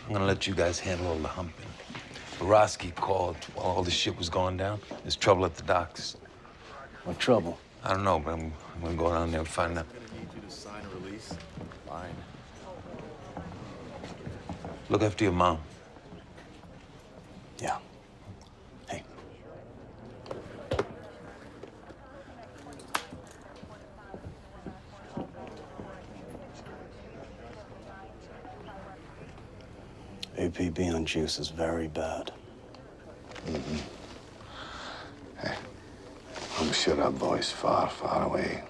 I'm gonna let you guys handle all the humping. Borowski called while all this shit was going down. There's trouble at the docks. What trouble? I don't know, but I'm gonna go down there and find out. I'm gonna need you to sign a release. Fine. Look after your mom. Yeah. Hey. APB on juice is very bad. Hey, I'm sure that boy's far, far away.